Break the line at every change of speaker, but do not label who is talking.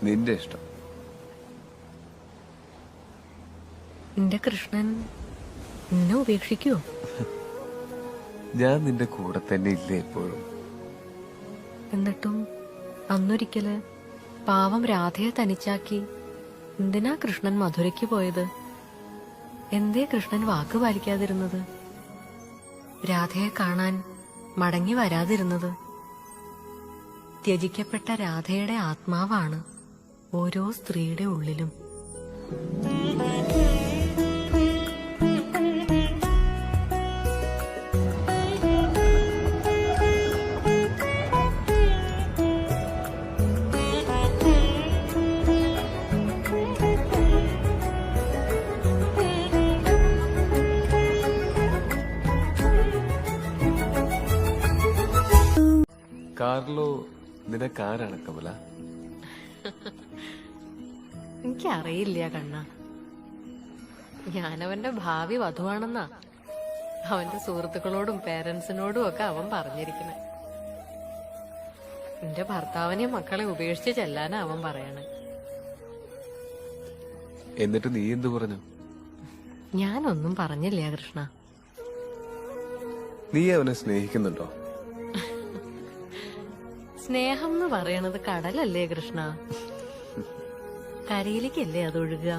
നിന്റെ ഇഷ്ടം.
എന്റെ കൃഷ്ണൻ എന്നെ ഉപേക്ഷിക്കുവോ?
ഞാൻ നിന്റെ കൂടെ തന്നെ ഇല്ലേ എപ്പോഴും?
എന്നിട്ടും അന്നൊരിക്കല് പാവം രാധയെ തനിച്ചാക്കി എന്തിനാ കൃഷ്ണൻ മധുരയ്ക്ക് പോയത്? എന്തേ കൃഷ്ണൻ വാക്ക് പാലിക്കാതിരുന്നത്? രാധയെ കാണാൻ മടങ്ങി വരാതിരുന്നത്? ത്യജിക്കപ്പെട്ട രാധയുടെ ആത്മാവാണ് ഓരോ സ്ത്രീയുടെ ഉള്ളിലും.
കാർലോ നിനക്കാരാണ് കമല?
എനിക്കറിയില്ല കണ്ണ. ഞാനവന്റെ ഭാവി വധുവാണെന്നാ അവന്റെ സുഹൃത്തുക്കളോടും പേരൻസിനോടും ഒക്കെ അവൻ പറഞ്ഞിരിക്കണേ. എന്റെ ഭർത്താവിനെ മക്കളെ ഉപേക്ഷിച്ച് ചെല്ലാനാ അവൻ പറയണേ.
എന്നിട്ട് നീ എന്തു പറഞ്ഞു?
ഞാനൊന്നും പറഞ്ഞില്ല കൃഷ്ണ.
നീ അവനെ സ്നേഹിക്കുന്നുണ്ടോ?
സ്നേഹം എന്ന് പറയണത് കടലല്ലേ കൃഷ്ണ? കരയിലേക്കല്ലേ അതൊഴുകുക?